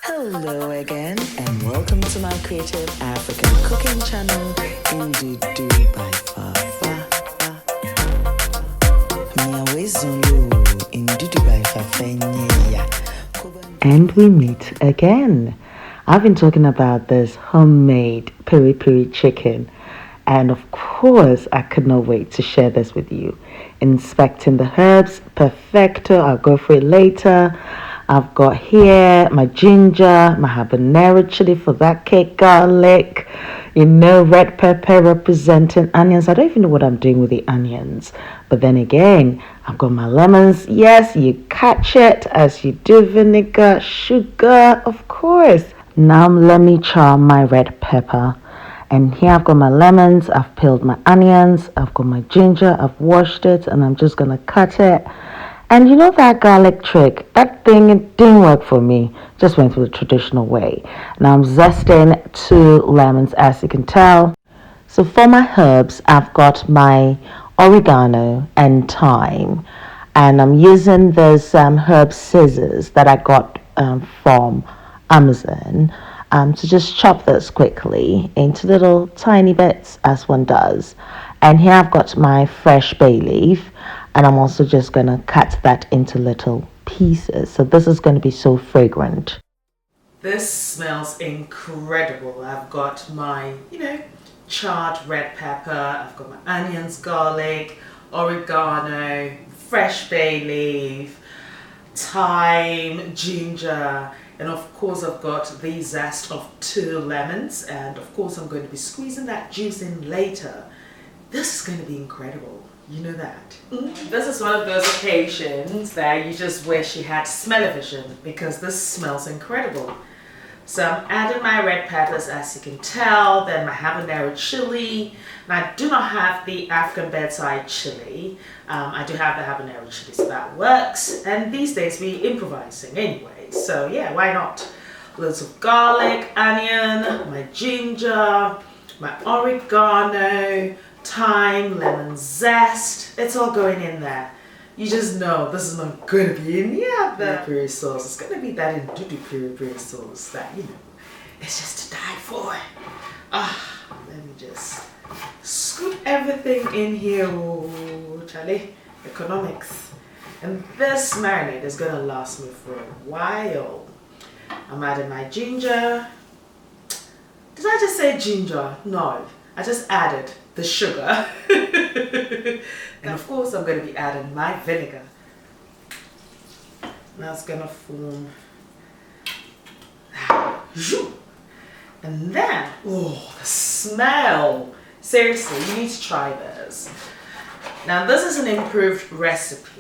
Hello again, and welcome to my creative African cooking channel, Ndudu by Fafa. And we meet again. I've been talking about this homemade peri peri chicken, and of course I could not wait to share this with you. Inspecting the herbs, perfecto, I'll go for it later. I've got here my ginger, my habanero chili for that cake, garlic, red pepper representing onions. I don't even know what I'm doing with the onions. But then again, I've got my lemons. Yes, you catch it as you do vinegar, sugar, of course. Now let me char my red pepper. And here I've got my lemons, I've peeled my onions, I've got my ginger, I've washed it, and I'm just going to cut it. And you know that garlic trick, that thing, it didn't work for me. Just went through the traditional way. Now I'm zesting 2 lemons, as you can tell. So for my herbs, I've got my oregano and thyme. And I'm using those herb scissors that I got from Amazon to just chop this quickly into little tiny bits, as one does. And here I've got my fresh bay leaf. And I'm also just going to cut that into little pieces. So this is going to be so fragrant. This smells incredible. I've got my, charred red pepper. I've got my onions, garlic, oregano, fresh bay leaf, thyme, ginger. And of course I've got the zest of 2 lemons. And of course I'm going to be squeezing that juice in later. This is going to be incredible. You know that. This is one of those occasions that you just wish you had smell-o-vision, because this smells incredible. So I'm adding my red peppers, as you can tell, then my habanero chili. And I do not have the African bedside chili. I do have the habanero chili, so that works. And these days we're improvising anyway, so yeah, why not? Loads of garlic, onion, my ginger, my oregano, thyme, lemon zest, it's all going in there. You just know this is not going to be in the other peri sauce. It's going to be that Ndudu peri peri sauce that, it's just to die for. Let me just scoop everything in here. Oh, Charlie, economics. And this marinade is going to last me for a while. I'm adding my ginger. Did I just say ginger? No, I just added the sugar. And of course I'm going to be adding my vinegar. Now it's going to form. And then, oh, the smell. Seriously, you need to try this. Now this is an improved recipe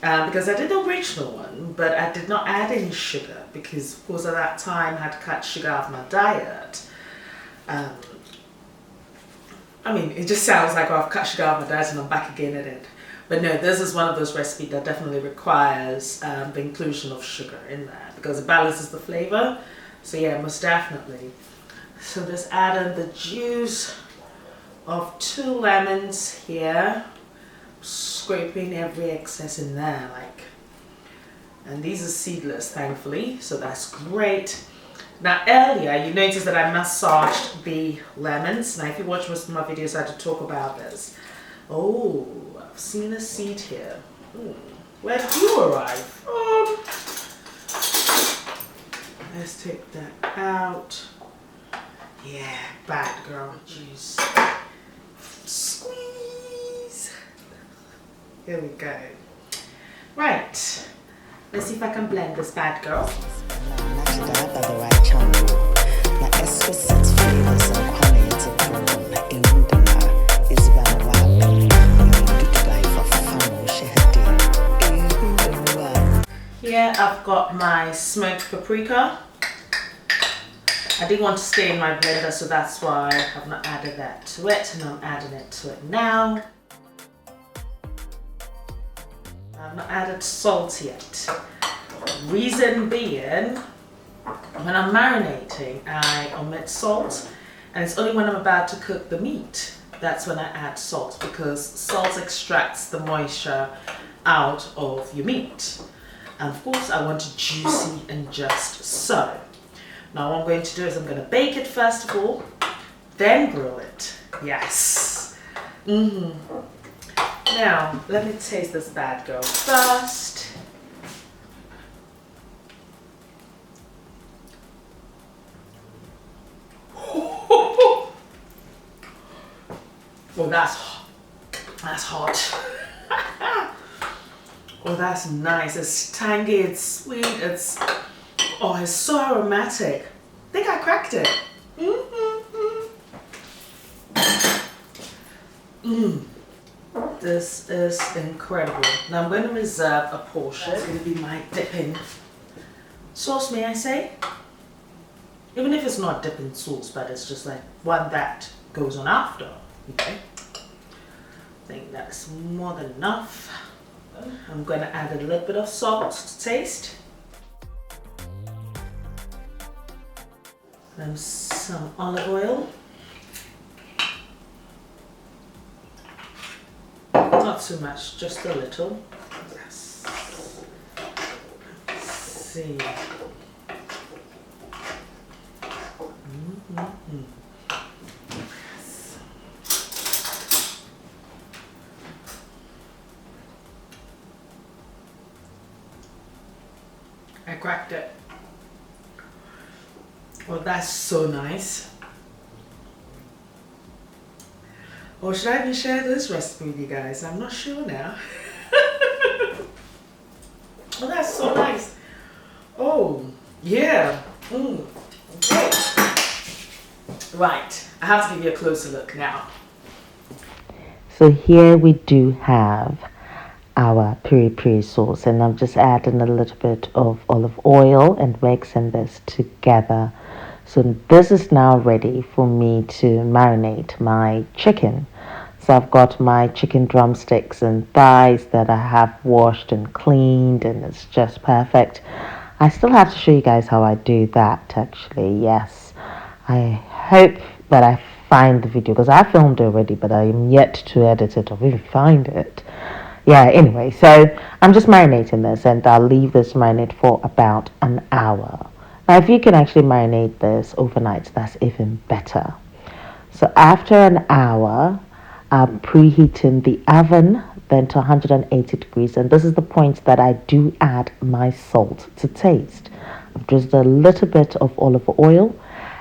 because I did the original one, but I did not add any sugar because of course at that time I had cut sugar out of my diet. It just sounds like I've cut sugar out of my diet and I'm back again at it. But no, this is one of those recipes that definitely requires the inclusion of sugar in there because it balances the flavor. So yeah, most definitely. So just add in the juice of 2 lemons here. Scraping every excess in there, and these are seedless, thankfully, so that's great. Now earlier you noticed that I massaged the lemons. Now if you watch most of my videos I had to talk about this. Oh, I've seen a seed here. Where did you arrive? Let's take that out. Yeah, bad girl. Juice. Squeeze. Here we go. Right. Let's see if I can blend this bad girl. Here I've got my smoked paprika. I didn't want to stay in my blender, so that's why I've not added that to it, and I'm adding it to it now. I've not added salt yet. Reason being, when I'm marinating, I omit salt, and it's only when I'm about to cook the meat that's when I add salt, because salt extracts the moisture out of your meat. And of course, I want it juicy and just so. Now what I'm going to do is I'm going to bake it first of all, then grill it. Yes. Now, let me taste this bad girl first. Oh, that's hot. Oh, that's nice. It's tangy, it's sweet, it's so aromatic. I think I cracked it. This is incredible. Now I'm going to reserve a portion. It's going to be my dipping sauce, may I say? Even if it's not dipping sauce, but it's just like one that goes on after. Okay. I think that's more than enough. I'm going to add a little bit of salt to taste. And some olive oil. Not too much, just a little. Yes. Let's see. Yes. I cracked it. Well, that's so nice. Or should I even share this recipe with you guys? I'm not sure now. Oh, that's so nice. Oh, yeah. Okay. Right, I have to give you a closer look now. So here we do have our piri piri sauce, and I'm just adding a little bit of olive oil and mixing this together. So this is now ready for me to marinate my chicken. So I've got my chicken drumsticks and thighs that I have washed and cleaned, and it's just perfect. I still have to show you guys how I do that actually. Yes, I hope that I find the video, because I filmed it already, but I am yet to edit it or even find it. Yeah, anyway, so I'm just marinating this, and I'll leave this marinate for about an hour. Now, if you can actually marinate this overnight, that's even better. So after an hour, I'm preheating the oven then to 180 degrees, and this is the point that I do add my salt to taste. Just a little bit of olive oil,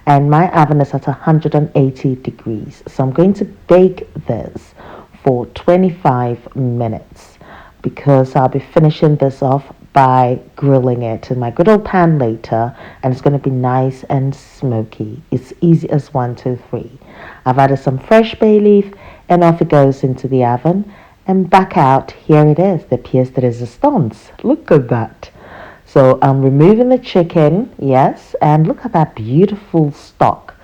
and my oven is at 180 degrees. So I'm going to bake this for 25 minutes because I'll be finishing this off by grilling it in my good old pan later, and it's going to be nice and smoky. It's easy as 1, 2, 3. I've added some fresh bay leaf, and off it goes into the oven and back out. Here it is, the pièce de résistance. Look at that. So I'm removing the chicken, yes, and look at that beautiful stock.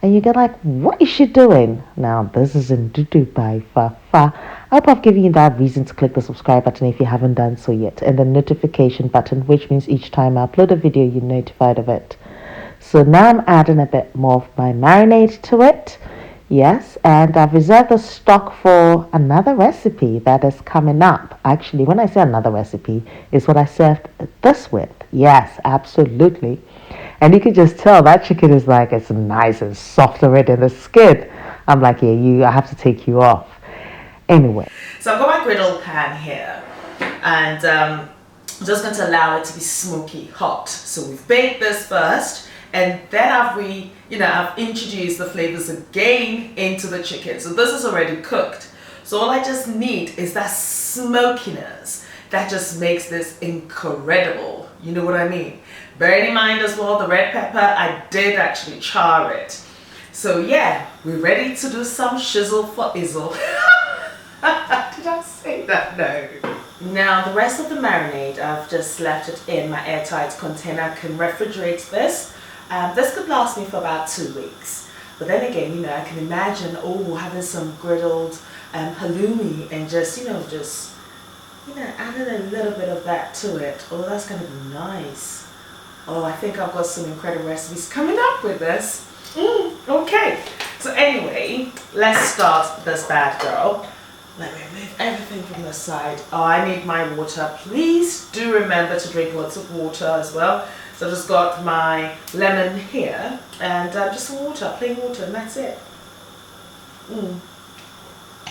And you get like, what is she doing? Now, this is Ndudu by Fafa. I hope I've given you that reason to click the subscribe button if you haven't done so yet, and the notification button, which means each time I upload a video, you're notified of it. So now I'm adding a bit more of my marinade to it. Yes, and I've reserved the stock for another recipe that is coming up. Actually, when I say another recipe, it's what I served this with. Yes, absolutely. And you can just tell that chicken is like, it's nice and soft already in the skin. I'm like, yeah, I have to take you off. Anyway. So I've got my griddle pan here, and I'm just going to allow it to be smoky hot. So we've baked this first, and then I've introduced the flavors again into the chicken. So this is already cooked. So all I just need is that smokiness that just makes this incredible. You know what I mean? Bear in mind as well, the red pepper, I did actually char it. So yeah, we're ready to do some shizzle for izzle. Did I say that? No. Now the rest of the marinade, I've just left it in my airtight container. I can refrigerate this. This could last me for about 2 weeks. But then again, I can imagine, having some griddled halloumi and just adding a little bit of that to it. Oh, that's going to be nice. Oh, I think I've got some incredible recipes coming up with this. Okay. So anyway, let's start this bad girl. Let me move everything from the side. Oh, I need my water. Please do remember to drink lots of water as well. So I've just got my lemon here and just some water, plain water, and that's it.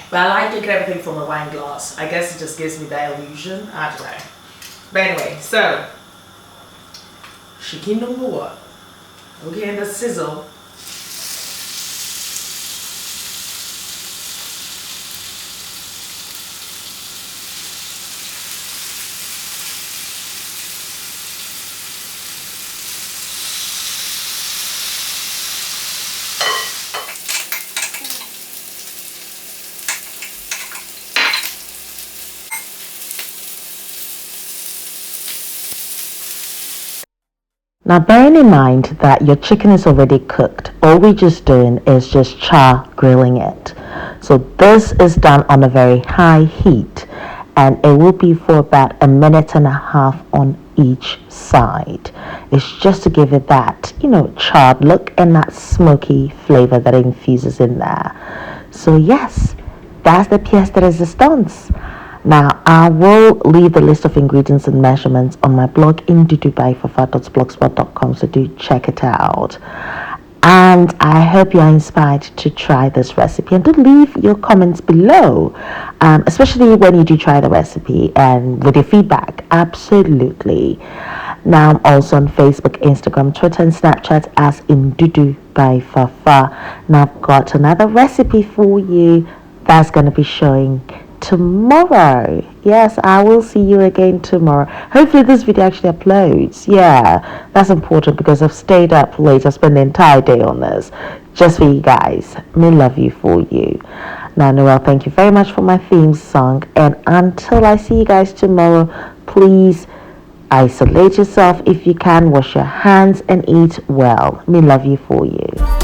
But I like to drink everything from a wine glass. I guess it just gives me that illusion. I don't know. But anyway, so chicken number one. Okay, and the sizzle. Now bearing in mind that your chicken is already cooked, all we're just doing is just char grilling it. So this is done on a very high heat and it will be for about 1.5 minutes on each side. It's just to give it that, charred look and that smoky flavor that it infuses in there. So yes, that's the pièce de résistance. Now, I will leave the list of ingredients and measurements on my blog Ndudu by Fafa.blogspot.com, so do check it out. And I hope you are inspired to try this recipe, and do leave your comments below, especially when you do try the recipe and with your feedback. Absolutely. Now I'm also on Facebook, Instagram, Twitter, and Snapchat as Ndudu by Fafa. Now I've got another recipe for you that's going to be showing tomorrow. Yes, I will see you again tomorrow. Hopefully this video actually uploads. Yeah, that's important because I've stayed up late. I spent the entire day on this just for you guys. Me love you for you. Now Noel, thank you very much for my theme song, and until I see you guys tomorrow, please isolate yourself if you can, wash your hands and eat well. Me love you for you.